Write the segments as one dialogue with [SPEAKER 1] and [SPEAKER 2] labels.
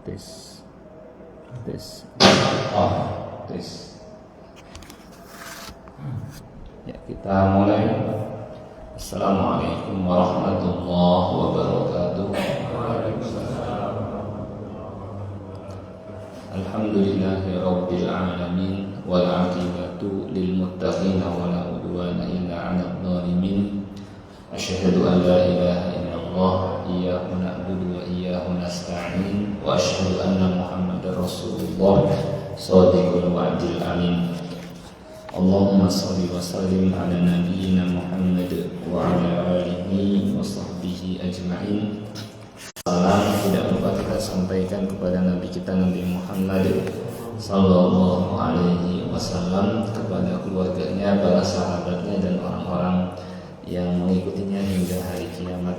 [SPEAKER 1] tes tes tes. Ya, kita mulai. Assalamualaikum warahmatullahi wabarakatuh. Alhamdulillahi rabbil alamin wal aqibatu lil muttaqin wa la udwana illa 'alal zalimin. Asyhadu an la ilaha illallah iyyahu na'budu wa iyyahu nasta'in wa asyhadu anna Muhammadar Rasulullah shadiqul wa'dil amin. Allahumma shalli wa sallim ala nabiyyina Muhammad wa ala alihi wa sahbihi ajma'in. Salam tidak lupa kita sampaikan kepada Nabi kita Nabi Muhammad sallallahu alaihi wasallam, kepada keluarganya, para sahabatnya dan orang-orang yang mengikutinya hingga hari kiamat.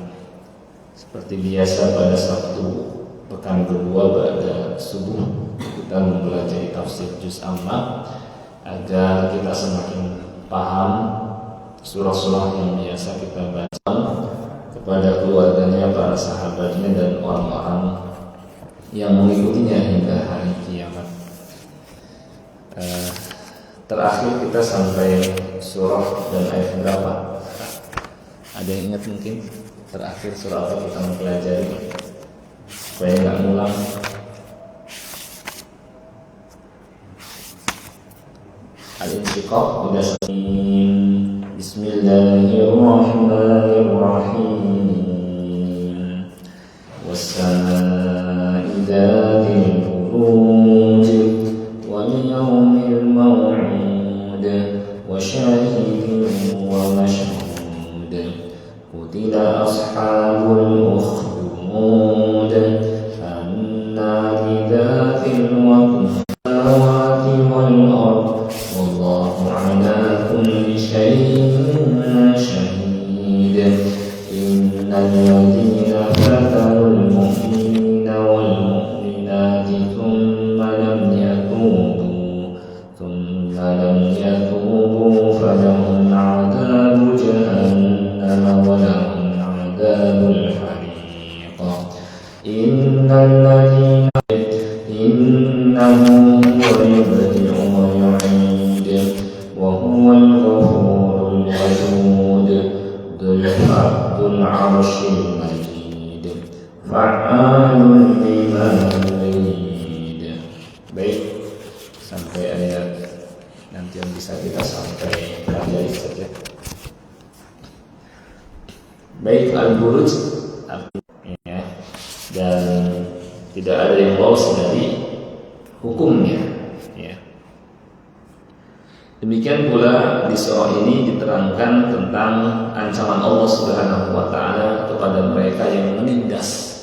[SPEAKER 1] Seperti biasa pada Sabtu pekan kedua pada subuh kita mempelajari tafsir juz amma agar kita semakin paham surah-surah yang biasa kita baca, kepada keluarganya, para sahabatnya dan orang-orang yang mengikutinya hingga hari kiamat. Terakhir kita sampai surah dan ayat berapa? Ada yang ingat mungkin? Terakhir surah apa kita mempelajari supaya nggak ngulang? Al-Insyiqaq udah selesai. Bismillahirrahmanirrahim. Was-samaa'i dzatil buruj wal yawmil maw'ud wa syahidin wa mashhud. Qutila ashabul ukhdud annari dzatil waqud samawati wal ardh wallahu ala kulli syai'in syahid. Innal ladzina fatarul mu'minina wal mu'minati thumma lam yatubu falahum 'adzabu jahannam wa lahum 'adzabul hariq. Innal ladzina innahu huwa yubdi'u wa yu'id wa huwal ghafurul wadud dzul 'arsyil majid fa'alun lima yurid. Baik, sampai ayat nanti yang bisa kita sampai pelajari saja. Baik, al-buruj artinya, dan tidak ada yang lolos dari hukumnya, ya. Demikian pula di surah ini diterangkan tentang ancaman Allah Subhanahu wa taala kepada mereka yang menindas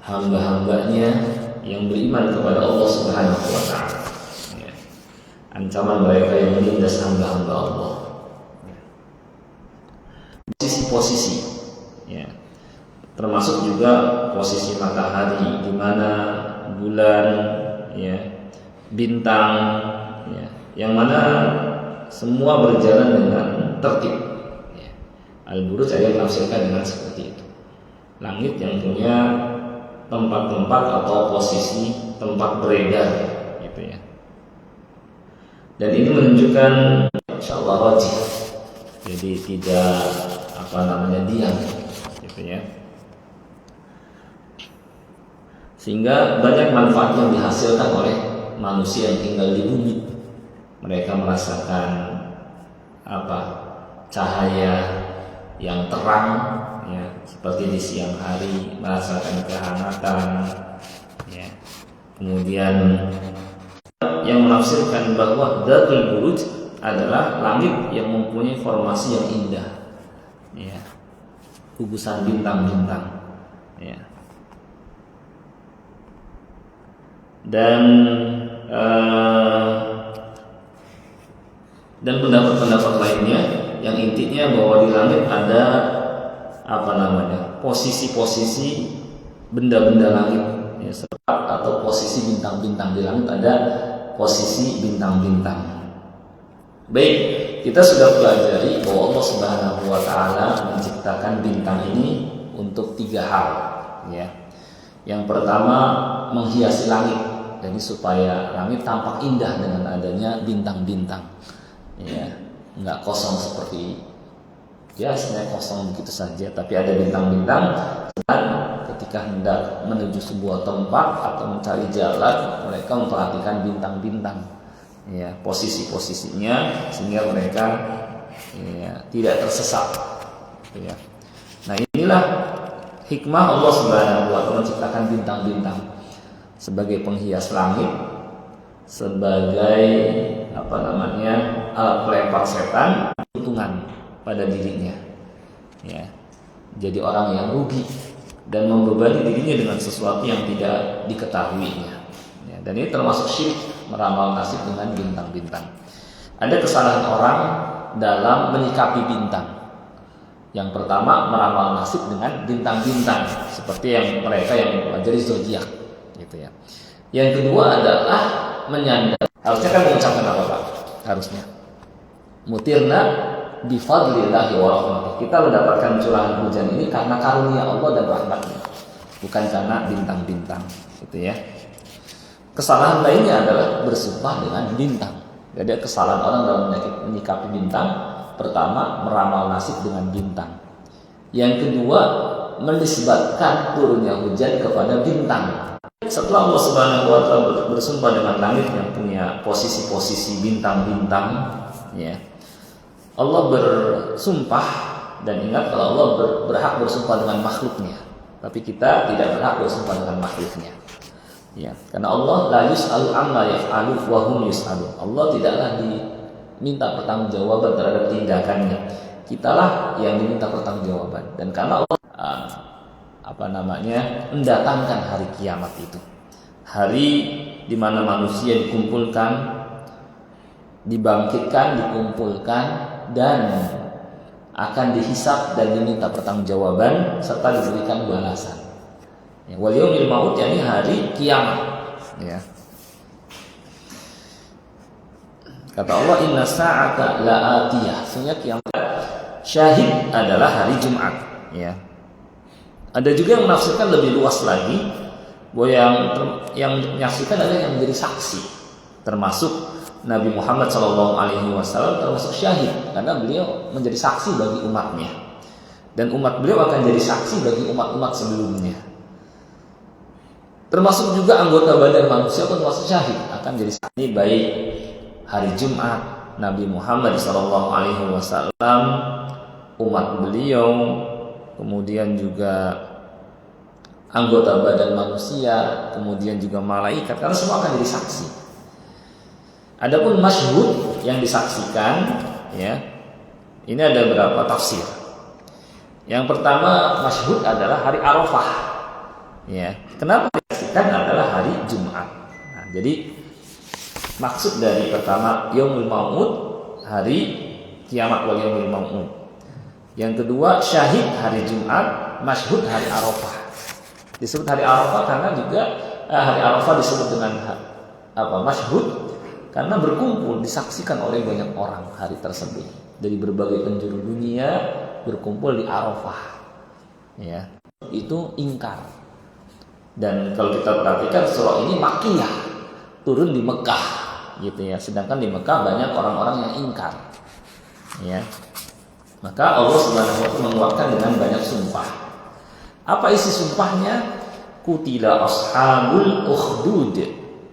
[SPEAKER 1] hamba-hambanya yang beriman kepada Allah Subhanahu wa taala. Ya. Ancaman mereka yang menindas hamba-hamba Allah. Posisi-posisi, ya. Termasuk juga posisi matahari, di mana bulan, ya, bintang, ya, yang mana semua berjalan dengan tertib. Ya. Al-Buruj saya menafsirkan dengan seperti itu. Langit yang punya tempat-tempat atau posisi tempat beredar, gitu ya. Dan ini menunjukkan insyaallah rajih. Jadi tidak diam, gitu ya. Sehingga banyak manfaat yang dihasilkan oleh manusia yang tinggal di bumi. Mereka merasakan cahaya yang terang, ya, seperti di siang hari, merasakan kehangatan, ya. Kemudian yang menafsirkan bahwa Dzatul Buruj adalah langit yang mempunyai formasi yang indah, ya, gugusan bintang-bintang, ya. Dan pendapat-pendapat lainnya yang intinya bahwa di langit ada posisi-posisi benda-benda langit, ya, atau posisi bintang-bintang. Di langit ada posisi bintang-bintang. Baik, kita sudah pelajari bahwa Allah Subhanahu wa taala menciptakan bintang ini untuk 3 hal, ya. Yang pertama menghiasi langit. Jadi supaya langit tampak indah dengan adanya bintang-bintang. Ya, nggak kosong seperti sebenarnya kosong begitu saja, tapi ada bintang-bintang. Dan ketika hendak menuju sebuah tempat atau mencari jalan, mereka memperhatikan bintang-bintang, ya, posisi-posisinya sehingga mereka tidak tersesat. Ya. Nah, inilah hikmah Allah Subhanahu wa taala menciptakan bintang-bintang sebagai penghias langit, sebagai alat pelempar setan, keuntungan pada dirinya. Ya. Jadi orang yang rugi dan membebani dirinya dengan sesuatu yang tidak diketahuinya. Ya, dan ini termasuk syirik, meramal nasib dengan bintang-bintang. Ada kesalahan orang dalam menyikapi bintang. Yang pertama, meramal nasib dengan bintang-bintang, seperti yang mereka yang mempelajari zodiak, gitu ya. Yang kedua adalah menyandar. Harusnya kan mengucapkan apa, Pak? Harusnya mutirna bifadlillahi wa rahmatih. Kita mendapatkan curahan hujan ini karena karunia Allah dan rahmatnya, bukan karena bintang-bintang, gitu ya. Kesalahan lainnya adalah bersumpah dengan bintang. Jadi kesalahan orang dalam menyikapi bintang. Pertama, meramal nasib dengan bintang. Yang kedua, menisbatkan turunnya hujan kepada bintang. Setelah Allah Subhanahu wa taala bersumpah dengan langit yang punya posisi-posisi bintang-bintang, ya. Allah bersumpah, dan ingat kalau Allah berhak bersumpah dengan makhluknya, tapi kita tidak berhak bersumpah dengan makhluknya. Ya, karena Allah la yus'alu amma yaf'alu wa hum yus'alun. Allah tidaklah diminta pertanggungjawaban terhadap tindakannya. Kitalah yang diminta pertanggungjawaban. Dan karena Allah mendatangkan hari kiamat itu, hari di mana manusia dikumpulkan, dibangkitkan, dikumpulkan, dan akan dihisab dan diminta pertanggungjawaban serta diberikan balasan. Ya, wal yaumil maut, yakni hari kiamat. Ya. Kata Allah, inna sa'ata la'atiyah. Sesungguhnya kiamat syahid adalah hari Jumat. Ya. Ada juga yang menafsirkan lebih luas lagi, bahwa yang menyaksikan adalah yang menjadi saksi, termasuk Nabi Muhammad SAW termasuk syahid, karena beliau menjadi saksi bagi umatnya, dan umat beliau akan jadi saksi bagi umat-umat sebelumnya. Termasuk juga anggota badan manusia pun termasuk syahid, akan jadi saksi baik hari Jumat, Nabi Muhammad SAW, umat beliau, kemudian juga anggota badan manusia, kemudian juga malaikat, karena semua akan jadi saksi. Adapun masyhud yang disaksikan, ya, ini ada beberapa tafsir. Yang pertama, masyhud adalah hari Arafah. Ya, kenapa disaksikan adalah hari Jumat? Nah, jadi maksud dari pertama yaumul maut, hari kiamat, wal yaumil maut. Yang kedua, syahid hari Jumat, masyhud hari Arafah. Disebut hari Arafah karena juga hari Arafah disebut dengan masyhud karena berkumpul, disaksikan oleh banyak orang hari tersebut dari berbagai penjuru dunia berkumpul di Arafah. Ya, itu ingkar. Dan kalau kita perhatikan surah ini Makkiyah, turun di Mekah, gitu ya. Sedangkan di Mekah banyak orang-orang yang ingkar. Ya. Maka Allah Subhanahu wa taala menguatkan dengan banyak sumpah. Apa isi sumpahnya? Qutila ashabul ukhdud.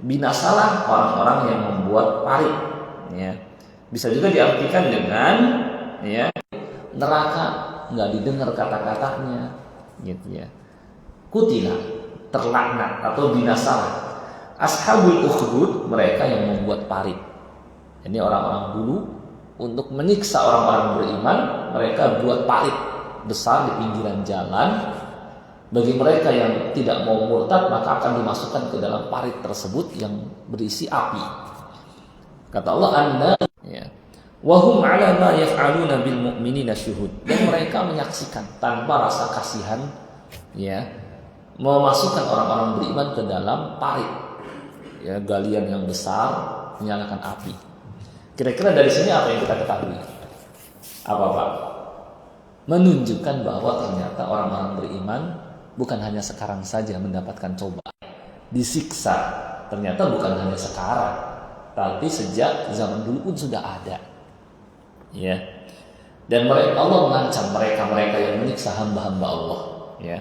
[SPEAKER 1] Binasalah orang-orang yang membuat parit. Ya. Bisa juga diartikan dengan neraka, nggak didengar kata-katanya, gitu ya. Qutila, terlaknat atau binasalah. Ashabul ukhdud, mereka yang membuat parit. Ini orang-orang dulu untuk menyiksa orang-orang beriman, mereka buat parit besar di pinggiran jalan. Bagi mereka yang tidak mau murtad, maka akan dimasukkan ke dalam parit tersebut yang berisi api. Kata Allah, Anda, ya, wahum ala ma yaf'aluna bil mu'minina syuhud. Dan mereka menyaksikan tanpa rasa kasihan, ya, memasukkan orang-orang beriman ke dalam parit, ya, galian yang besar, menyalakan api. Kira-kira dari sini apa yang kita ketahui? Apa Pak? Menunjukkan bahwa ternyata orang-orang beriman bukan hanya sekarang saja mendapatkan cobaan, disiksa. Ternyata bukan hanya sekarang, tapi sejak zaman dulu pun sudah ada. Ya. Dan Allah mengancam mereka yang menyiksa hamba-hamba Allah. Ya.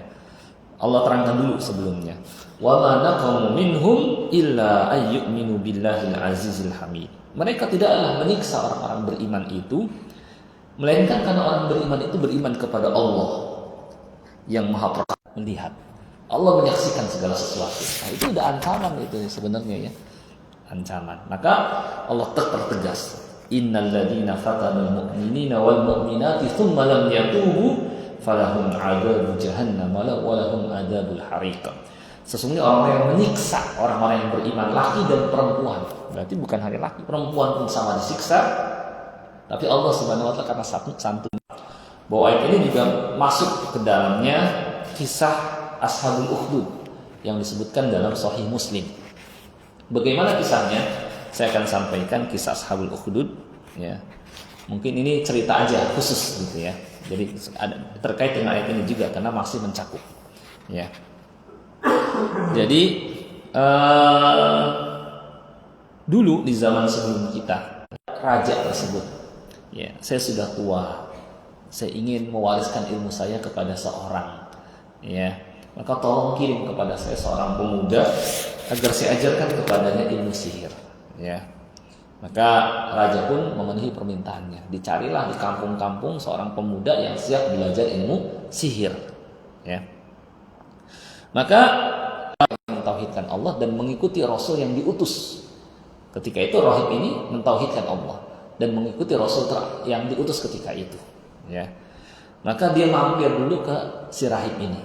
[SPEAKER 1] Allah terangkan dulu sebelumnya. Wa ma naqamu minhum illa ayyuminu billahil azizil hamid. Mereka tidaklah menyiksa orang-orang beriman itu melainkan karena orang beriman itu beriman kepada Allah yang Maha Perkasa, melihat. Allah menyaksikan segala sesuatu. Nah, itu udah ancaman itu sebenarnya ya. Ancaman. Maka Allah tertegas. Innal ladzina fatanul mu'minina wal mu'minati tsumma lam yatubu falahum 'adzabul jahannam wa lahum 'adzabul hariq. Sesungguhnya orang yang menyiksa orang-orang yang beriman, laki dan perempuan. Berarti bukan hanya laki, perempuan pun sama disiksa. Tapi Allah Subhanahu wa taala karena santun bahwa ayat ini juga masuk ke dalamnya kisah Ashabul Ukhdud yang disebutkan dalam Sahih Muslim. Bagaimana kisahnya? Saya akan sampaikan kisah Ashabul Ukhdud ya. Mungkin ini cerita aja khusus gitu ya. Jadi ada terkait dengan ayat ini juga karena masih mencakup. Ya. Jadi dulu di zaman sebelum kita, raja tersebut, ya, saya sudah tua, saya ingin mewariskan ilmu saya kepada seorang, ya, maka tolong kirim kepada saya seorang pemuda agar saya ajarkan kepadanya ilmu sihir, ya. Maka raja pun memenuhi permintaannya. Dicarilah di kampung-kampung seorang pemuda yang siap belajar ilmu sihir, ya. Maka mentauhidkan Allah dan mengikuti Rasul yang diutus. Ketika itu rahib ini mentauhidkan Allah dan mengikuti Rasul yang diutus ketika itu. Ya, maka dia mampir dulu ke si rahib ini.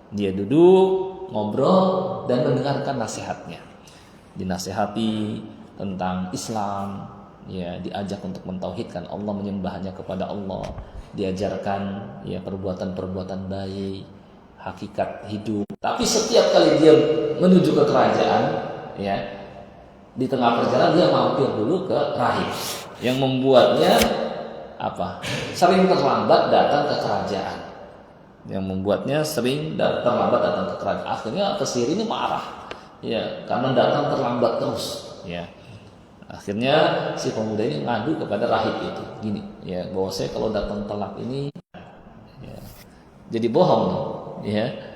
[SPEAKER 1] Dia duduk, ngobrol dan mendengarkan nasihatnya. Dinasihati tentang Islam, ya, diajak untuk mentauhidkan Allah, menyembahnya kepada Allah, diajarkan ya perbuatan-perbuatan baik, hakikat hidup. Tapi setiap kali dia menuju ke kerajaan, ya, di tengah perjalanan dia mampir dulu ke rahib yang membuatnya apa? Sering terlambat datang ke kerajaan. Yang membuatnya sering terlambat datang ke kerajaan. Akhirnya pesihir ini marah, ya, karena datang terlambat terus, ya. Akhirnya si pemuda ini ngadu kepada rahib itu, gini, ya, bahwa saya kalau datang telat ini, ya, jadi bohong, ya.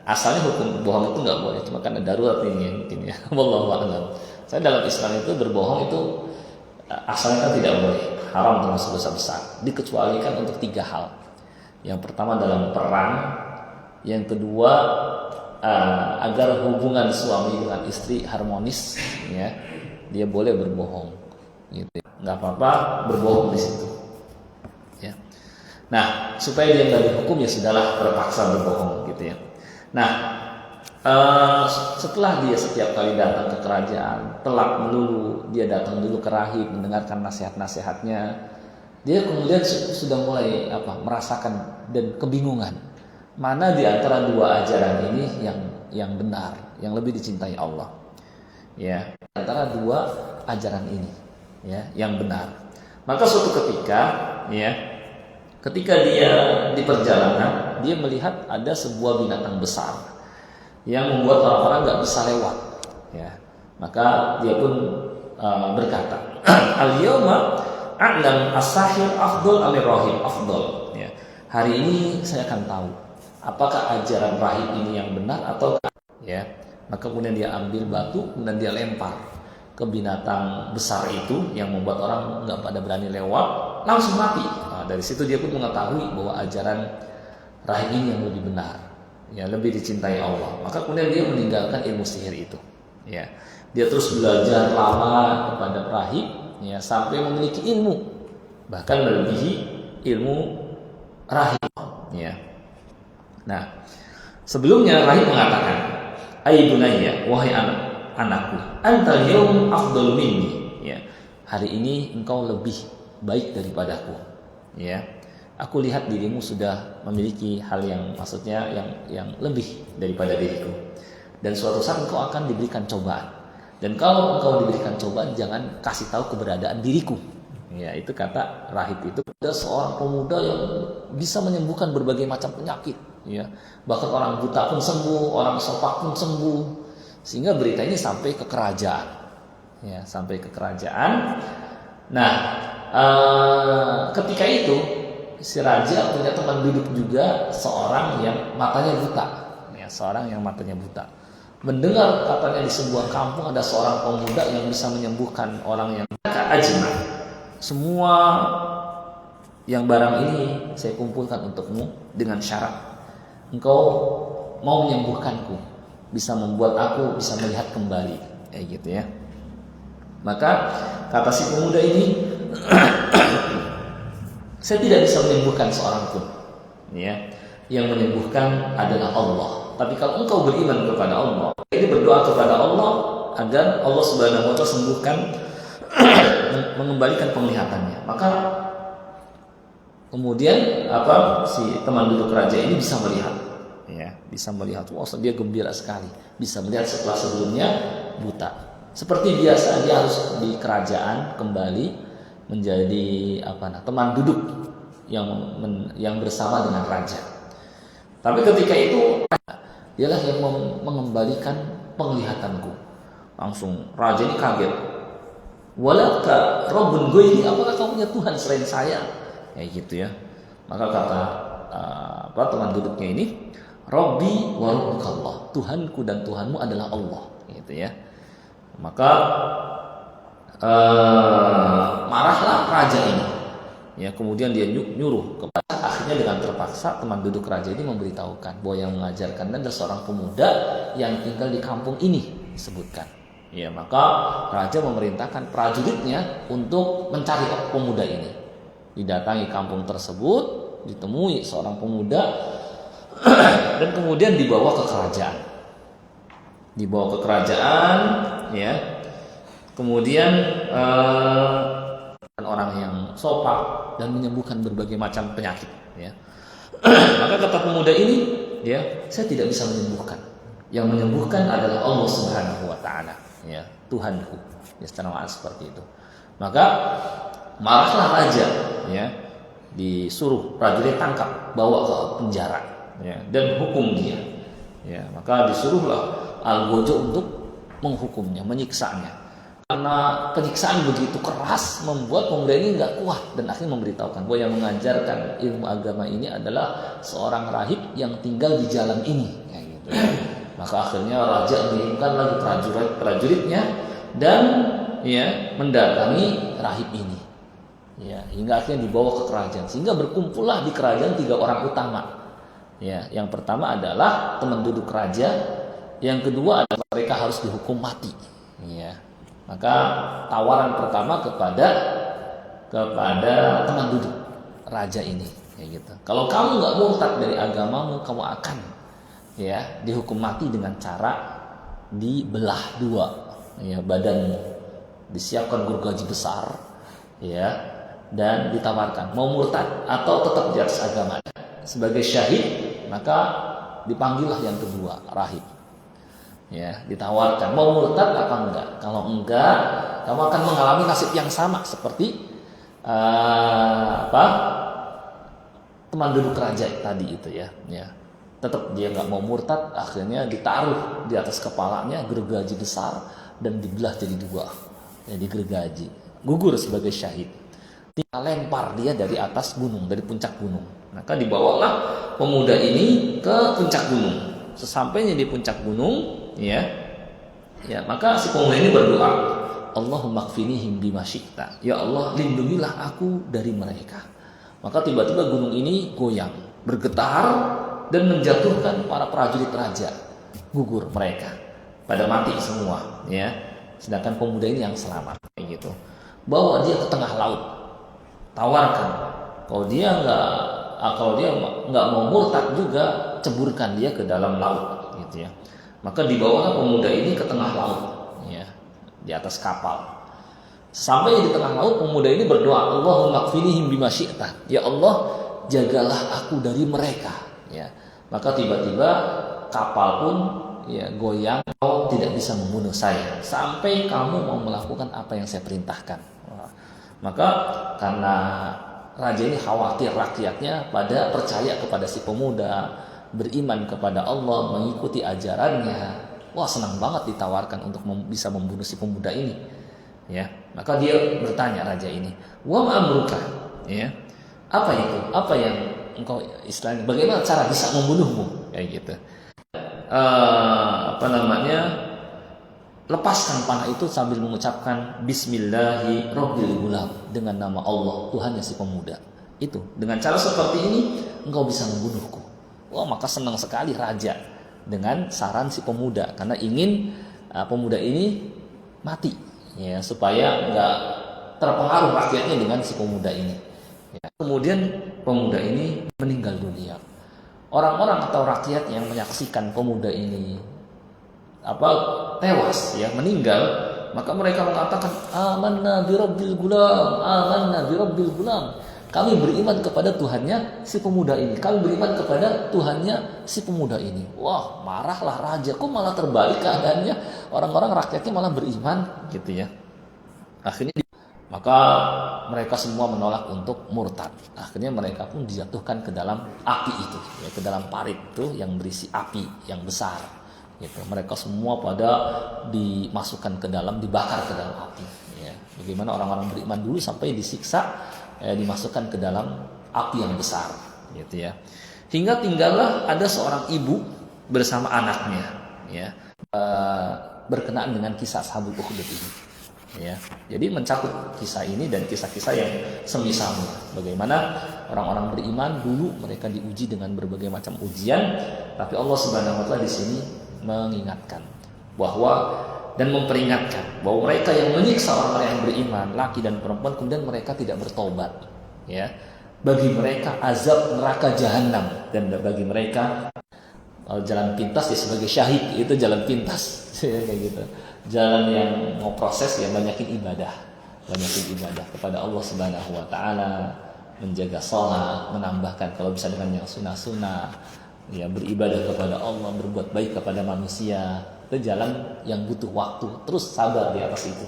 [SPEAKER 1] Asalnya hukum bohong itu nggak boleh, cuma karena darurat ini mungkin ya. Wallahu a'lam. Saya dalam Islam itu berbohong itu asalnya kan tidak boleh, haram termasuk dosa besar. Dikecualikan untuk 3 hal. Yang pertama dalam perang, yang kedua agar hubungan suami dengan istri harmonis, ya, dia boleh berbohong, gitu. Nggak apa-apa berbohong di situ. Ya. Nah, supaya dia nggak dihukum ya sudahlah terpaksa berbohong, gitu ya. Nah, setelah dia setiap kali datang ke kerajaan telat melulu, dia datang dulu ke rahib mendengarkan nasihat-nasihatnya, dia kemudian sudah mulai merasakan dan kebingungan mana di antara 2 ajaran ini yang benar, yang lebih dicintai Allah, ya, antara 2 ajaran ini, ya, yang benar. Maka suatu ketika, ya, ketika dia di perjalanan, dia melihat ada sebuah binatang besar yang membuat orang-orang nggak bisa lewat. Ya, maka dia pun berkata, Al-yawma a'lam as-sahir afdol al-rahib afdol. Ya, hari ini saya akan tahu apakah ajaran rahib ini yang benar atau, ya. Maka kemudian dia ambil batu, kemudian dia lempar ke binatang besar itu yang membuat orang nggak pada berani lewat, langsung mati. Nah, dari situ dia pun mengetahui bahwa ajaran rahib ini yang lebih benar, ya, lebih dicintai Allah. Maka kemudian dia meninggalkan ilmu sihir itu, ya. Dia terus belajar lama kepada rahib, ya, sampai memiliki ilmu bahkan melebihi ilmu rahib, ya. Nah, sebelumnya rahib mengatakan, "Ai bunayya, wahai anakku, antal yaum afdal minni." Ya, hari ini engkau lebih baik daripadaku, ya. Aku lihat dirimu sudah memiliki hal yang maksudnya yang lebih daripada diriku. Dan suatu saat engkau akan diberikan cobaan. Dan kalau engkau diberikan cobaan, jangan kasih tahu keberadaan diriku. Ya, itu kata rahib itu. Ada seorang pemuda yang bisa menyembuhkan berbagai macam penyakit, ya. Bahkan orang buta pun sembuh, orang sopak pun sembuh. sehingga berita ini sampai ke kerajaan. Ya, sampai ke kerajaan. Nah, ketika itu si raja punya teman duduk juga seorang yang matanya buta. Ya, seorang yang matanya buta. Mendengar katanya di sebuah kampung ada seorang pemuda yang bisa menyembuhkan orang yang ajma. Semua yang barang ini saya kumpulkan untukmu dengan syarat engkau mau menyembuhkanku, bisa membuat aku bisa melihat kembali, kayak gitu ya. Maka kata si pemuda ini, saya tidak bisa menyembuhkan seorang pun, ya. Yang menyembuhkan adalah Allah. Tapi kalau engkau beriman kepada Allah, ini berdoa kepada Allah agar Allah Subhanahu wa taala sembuhkan, mengembalikan penglihatannya. Maka kemudian si teman duduk raja ini bisa melihat, ya, bisa melihat. Wah, dia gembira sekali, bisa melihat setelah sebelumnya buta. Seperti biasa dia harus di kerajaan kembali menjadi teman duduk yang bersama dengan raja. Tapi ketika itu dialah yang mengembalikan penglihatanku. Langsung raja ini kaget. Walaka Rabbun ghairi, apakah kau punya Tuhan selain saya? Kayak gitu ya. Maka kata teman duduknya ini, Rabbi wa rabbukallah, Tuhanku dan Tuhanmu adalah Allah, gitu ya. Maka marahlah raja ini, ya. Kemudian dia nyuruh kepada, akhirnya dengan terpaksa teman duduk raja ini memberitahukan bahwa yang mengajarkan adalah seorang pemuda yang tinggal di kampung ini disebutkan. Ya, maka raja memerintahkan prajuritnya untuk mencari pemuda ini. Didatangi kampung tersebut, ditemui seorang pemuda dan kemudian dibawa ke kerajaan. Dibawa ke kerajaan, ya. Kemudian orang yang sopak dan menyembuhkan berbagai macam penyakit, ya. Maka kata pemuda ini, ya, saya tidak bisa menyembuhkan. Yang menyembuhkan adalah Allah Subhanahu wa taala, ya, Tuhanku. Ya, secara seperti itu. Maka marahlah raja, ya, disuruh prajurit tangkap, bawa ke penjara, ya, dan hukum dia. Ya, maka disuruhlah Algojo untuk menghukumnya, menyiksanya. Karena penyiksaan begitu keras membuat pemuda ini nggak kuat dan akhirnya memberitahukan bahwa yang mengajarkan ilmu agama ini adalah seorang rahib yang tinggal di jalan ini, kayak gitu. Maka akhirnya raja mengirimkan lagi prajuritnya dan, ya, mendatangi rahib ini, ya, hingga akhirnya dibawa ke kerajaan, sehingga berkumpullah di kerajaan 3 orang utama, ya. Yang pertama adalah teman duduk raja, yang kedua adalah mereka harus dihukum mati, ya. Maka tawaran pertama kepada teman duduk raja ini, kayak gitu. Kalau kamu nggak murtad dari agamamu, kamu akan, ya, dihukum mati dengan cara dibelah 2, ya, badanmu, disiapkan gergaji besar, ya, dan ditawarkan mau murtad atau tetap di atas agamanya sebagai syahid. Maka dipanggillah yang kedua, rahib, ya, ditawarkan mau murtad apa enggak. Kalau enggak, kamu akan mengalami nasib yang sama seperti teman duduk raja tadi itu, ya, ya. Tetap dia nggak mau murtad, akhirnya ditaruh di atas kepalanya gergaji besar dan dibelah jadi 2, jadi gergaji, gugur sebagai syahid. Tinggal lempar dia dari atas gunung, dari puncak gunung. Maka dibawalah pemuda ini ke puncak gunung. Sesampainya di puncak gunung, ya, ya, maka si pemuda ini berdoa, Allahumma kfinihim bima syi'ta, ya Allah, lindungilah aku dari mereka. Maka tiba-tiba gunung ini goyang, bergetar dan menjatuhkan para prajurit raja. Gugur mereka, pada mati semua, ya. Sedangkan pemuda ini yang selamat, kayak gitu. Bawa dia ke tengah laut, tawarkan, kalau dia nggak mau murtad juga, ceburkan dia ke dalam laut, gitu ya. Maka dibawalah pemuda ini ke tengah laut, ya, di atas kapal. Sampai di tengah laut, pemuda ini berdoa, Allahumma kfinihim bima syi'ta, ya Allah, jagalah aku dari mereka, ya. Maka tiba-tiba kapal pun, ya, goyang, kau tidak bisa membunuh saya sampai kamu mau melakukan apa yang saya perintahkan. Maka karena raja ini khawatir rakyatnya pada percaya kepada si pemuda, beriman kepada Allah, mengikuti ajarannya,
[SPEAKER 2] wah senang banget ditawarkan untuk bisa membunuh si pemuda ini. Ya, maka dia bertanya raja ini, wa ma'amruka, ya, apa itu? Apa yang engkau istilahnya? Bagaimana cara bisa membunuhmu? Kayak gitu. Lepaskan panah itu sambil mengucapkan Bismillahi Rabbil Gulam, dengan nama Allah Tuhannya si pemuda. Itu dengan cara seperti ini engkau bisa membunuhku. Wah, maka senang sekali raja dengan saran si pemuda, karena ingin pemuda ini mati, ya, supaya nggak terpengaruh rakyatnya dengan si pemuda ini. Ya. Kemudian pemuda ini meninggal dunia. Orang-orang atau rakyat yang menyaksikan pemuda ini tewas, ya, meninggal, maka mereka mengatakan amanna birabbil gulam, amanna birabbil gulam. Kami beriman kepada Tuhannya si pemuda ini. Kami beriman kepada Tuhannya si pemuda ini. Wah, marahlah raja. Kok malah terbalik keadaannya? Orang-orang rakyatnya malah beriman, gitu ya. Akhirnya maka mereka semua menolak untuk murtad. Akhirnya mereka pun dijatuhkan ke dalam api itu, ya, ke dalam parit itu yang berisi api yang besar. Gitu. Mereka semua pada dimasukkan ke dalam, dibakar ke dalam api. Ya. Bagaimana orang-orang beriman dulu sampai disiksa, dimasukkan ke dalam api yang besar, gitu ya. Hingga tinggallah ada seorang ibu bersama anaknya, ya, berkenaan dengan kisah Ashabul Ukhdud ini. Ya. Jadi mencakup kisah ini dan kisah-kisah yang semisalnya. Bagaimana orang-orang beriman dulu mereka diuji dengan berbagai macam ujian, tapi Allah Subhanahu wa taala di sini mengingatkan bahwa dan memperingatkan bahwa mereka yang menyiksa orang-orang yang beriman, laki dan perempuan, kemudian mereka tidak bertobat, ya, bagi mereka azab neraka jahanam, dan bagi mereka jalan pintas ya sebagai syahid, itu jalan pintas kayak gitu. Jalan yang mau proses ya banyakin ibadah kepada Allah Subhanahu wa taala, menjaga shalat, menambahkan kalau bisa dengan yang sunnah-sunnah, ya, beribadah kepada Allah, berbuat baik kepada manusia. Itu jalan yang butuh waktu, terus sabar di atas itu.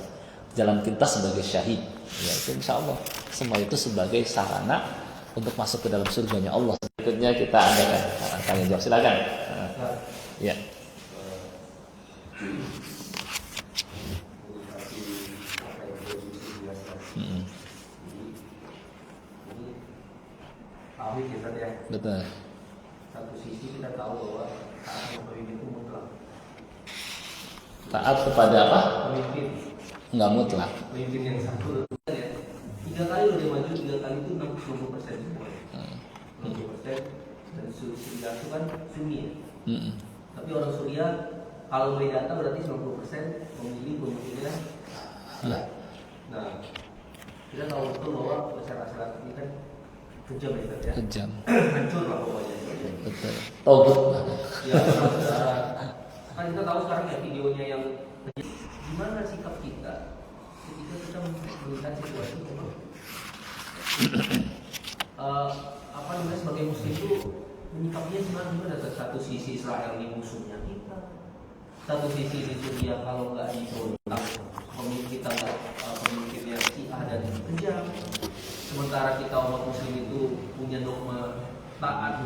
[SPEAKER 2] Jalan pintas sebagai syahid, ya, itu insya Allah semua itu sebagai sarana untuk masuk ke dalam surganya Allah. Berikutnya kita adakan tanya jawab, silakan. Ya. Betul.
[SPEAKER 3] Satu sisi kita tahu bahwa taat sama pemimpin itu mutlak.
[SPEAKER 2] Taat kepada apa?
[SPEAKER 3] Pemimpin.
[SPEAKER 2] Enggak mutlak.
[SPEAKER 3] Pemimpin yang satu ya. 3 kali udah maju, 3 kali itu 60% semua. 60%. Dan Suriah itu kan Sunni ya. Tapi orang Suriah kalau mulai data berarti 90% memilih pemimpinnya. Nah, kita tahu betul bahwa masyarakat ini kan kejam ya.
[SPEAKER 2] Kejam.
[SPEAKER 3] Hancur lah pokoknya.
[SPEAKER 2] Betul. Togut.
[SPEAKER 3] Ya, kan kita tahu sekarang ya videonya yang gimana sikap kita ketika kita melihat situasi itu. Sebagai muslim itu menyikapinya gimana? Satu sisi Israel ini musuhnya kita, satu sisi di Suriah kalau nggak ditolak pemimpin kita pemimpinnya Syiah dan kejam. Sementara kita umat muslim itu punya dogma taat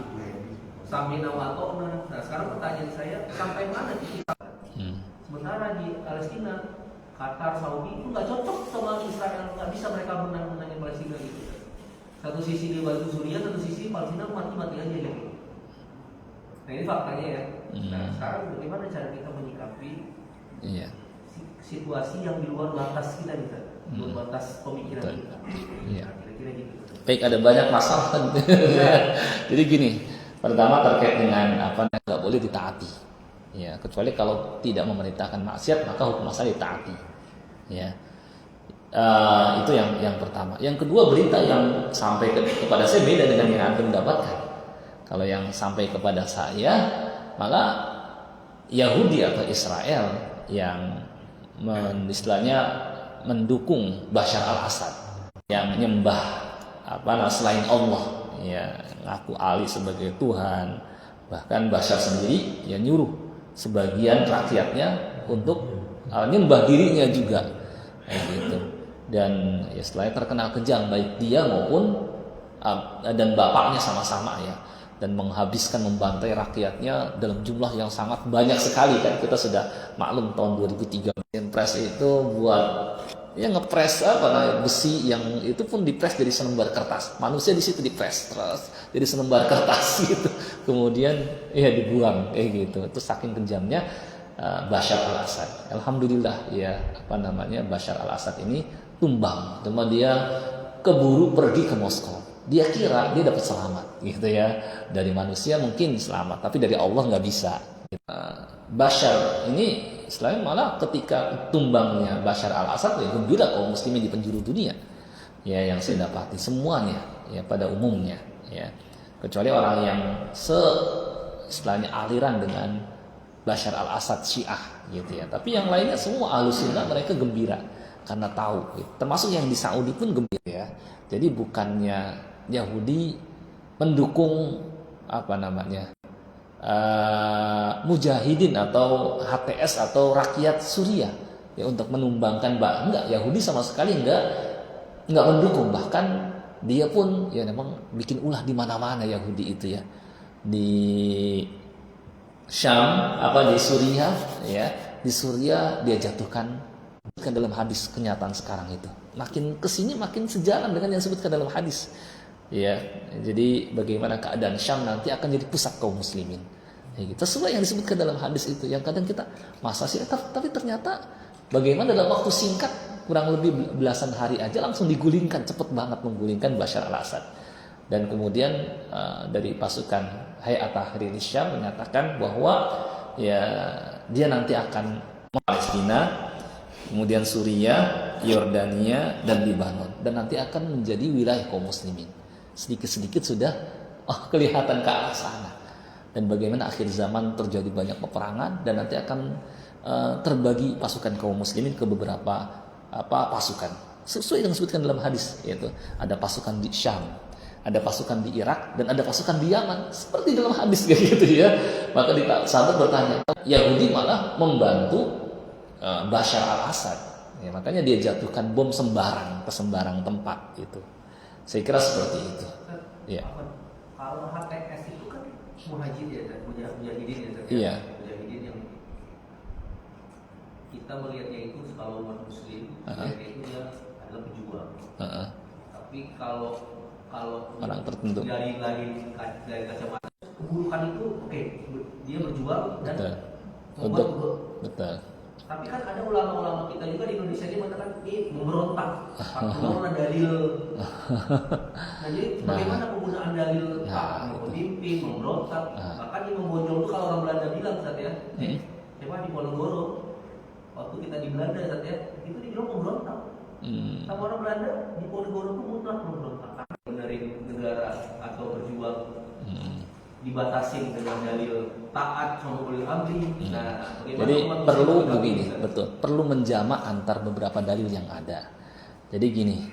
[SPEAKER 3] samina wa ta'na. Nah, sekarang pertanyaan saya, sampai mana kita? Sementara di Palestina, Qatar, Saudi itu nggak cocok sama Israel, nggak bisa mereka menangin Palestina gitu. Satu sisi di bantu Suriah, satu sisi Palestina mati aja gitu. Nah, ini faktanya ya. Nah, sekarang bagaimana cara kita menyikapi situasi yang di luar batas kita gitu, di luar batas pemikiran kita.
[SPEAKER 2] Iya.
[SPEAKER 3] Nah, kira-kira gitu.
[SPEAKER 2] Baik, ada banyak masalah. Jadi gini, pertama terkait dengan apa yang nggak boleh ditaati, ya, kecuali kalau tidak memerintahkan maksiat maka hukum asal ditaati, ya. Itu yang pertama. Yang kedua, berita yang sampai kepada saya beda dengan yang Anda mendapatkan. Kalau yang sampai kepada saya, maka Yahudi atau Israel yang istilahnya mendukung Bashar al-Assad, yang menyembah selain Allah, ya, ngaku Ali sebagai Tuhan, bahkan Bashar sendiri ya nyuruh sebagian rakyatnya untuk nyembah dirinya juga, kayak gitu. Dan ya setelahnya terkenal kejam, baik dia maupun dan bapaknya sama-sama, ya, dan menghabiskan, membantai rakyatnya dalam jumlah yang sangat banyak sekali kan. Kita sudah maklum tahun 2003 Impres itu buat ya ngepres besi yang itu pun dipres jadi selembar kertas. Manusia di situ dipres terus jadi selembar kertas gitu. Kemudian ya dibuang gitu. Itu saking kejamnya Bashar al-Assad. Alhamdulillah ya Bashar al-Assad ini tumbang. Cuma dia keburu pergi ke Moskow. Dia kira dia dapat selamat gitu ya. Dari manusia mungkin selamat, tapi dari Allah nggak bisa. Bashar ini selain malah ketika tumbangnya Bashar al-Assad ya gembira kaum muslimin di penjuru dunia. Ya yang saya dapati semuanya ya pada umumnya ya. Kecuali orang yang istilahnya aliran dengan Bashar al-Assad Syiah gitu ya. Tapi yang lainnya semua Ahlus Sunnah mereka gembira karena tahu gitu. Termasuk yang di Saudi pun gembira ya. Jadi bukannya Yahudi mendukung mujahidin atau HTS atau rakyat Suriah ya untuk menumbangkan enggak, Yahudi sama sekali enggak mendukung, bahkan dia pun ya memang bikin ulah di mana-mana Yahudi itu ya. Di Syam di Suriah ya, di Suriah dia jatuhkan dalam hadis kenyataan sekarang itu. Makin kesini makin sejalan dengan yang disebutkan dalam hadis. Ya, jadi bagaimana keadaan Syam nanti akan jadi pusat kaum muslimin. Ya, gitu. Sesuai yang disebutkan dalam hadis itu. Yang kadang kita masa sih, tapi ternyata bagaimana dalam waktu singkat kurang lebih belasan hari aja langsung digulingkan, cepet banget menggulingkan Bashar al-Assad. Dan kemudian dari pasukan Hayat Tahrir Syam menyatakan bahwa ya dia nanti akan Palestina, kemudian Suriah, Yordania, dan Libanon, dan nanti akan menjadi wilayah kaum muslimin. Sedikit-sedikit sudah kelihatan ke arah sana. Dan bagaimana akhir zaman terjadi banyak peperangan dan nanti akan terbagi pasukan kaum muslimin ke beberapa pasukan. Sesuai yang disebutkan dalam hadis, yaitu ada pasukan di Syam, ada pasukan di Irak, dan ada pasukan di Yaman. Seperti dalam hadis kayak gitu ya. Maka sahabat bertanya, Yahudi malah membantu Bashar al-Assad. Ya, makanya dia jatuhkan bom ke sembarang tempat itu. Saya kira seperti itu. Ya.
[SPEAKER 3] Kalau HTS itu kan mujahidin ya,
[SPEAKER 2] Iya.
[SPEAKER 3] Mujahidin yang kita melihatnya itu kalau umat muslim, melihatnya itu dia adalah pejuang. Tapi kalau
[SPEAKER 2] orang tertentu
[SPEAKER 3] dari kacamata keburukan itu dia berjuang dan
[SPEAKER 2] betul.
[SPEAKER 3] Tapi kan ada ulama-ulama kita juga di Indonesia ini mengatakan memberontak, karena dalil. Nah jadi bagaimana penggunaan dalil pemimpin memberontak? Bahkan di Membojong itu kalau orang Belanda bilang ya, coba di Ponorogo waktu kita di Belanda ya, itu dibilang memberontak. Sama orang Belanda di Ponorogo itu mutlak memberontak. Dari negara atau berjuang dibatasin dengan dalil taat sama ulil amri. Nah,
[SPEAKER 2] jadi perlu begini, betul. Perlu menjamak antar beberapa dalil yang ada. Jadi gini,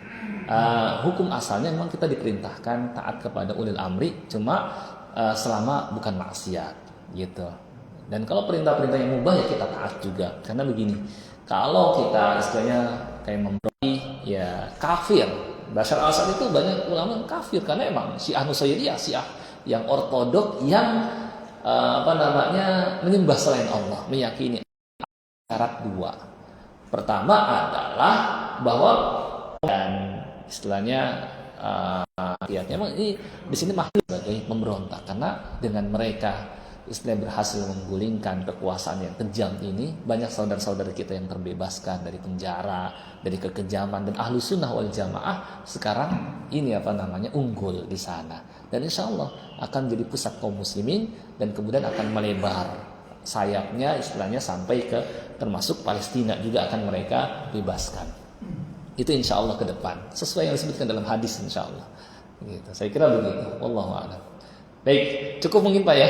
[SPEAKER 2] hukum asalnya memang kita diperintahkan taat kepada ulil amri, cuma selama bukan maksiat, gitu. Dan kalau perintah-perintah yang mubah ya kita taat juga. Karena begini, kalau kita istilahnya kayak memberani, ya kafir. Bashar al-Assad itu banyak ulama yang kafir karena emang Syiah Nusairiyah, Syiah yang ortodok yang menyembah selain Allah, meyakini syarat dua. Pertama adalah bahwa dan istilahnya memang ini di sini makhluk sebagai pemberontak karena dengan mereka istilah berhasil menggulingkan kekuasaan yang kejam ini, banyak saudara-saudara kita yang terbebaskan dari penjara, dari kekejaman, dan Ahlus Sunnah wal Jamaah sekarang ini unggul di sana, dan insya Allah akan jadi pusat kaum muslimin dan kemudian akan melebar sayapnya istilahnya sampai ke termasuk Palestina juga akan mereka bebaskan. Itu insya Allah ke depan sesuai yang disebutkan dalam hadis insya Allah. Gitu. Saya kira begitu. Wallahu a'lam. Baik, cukup mungkin Pak ya.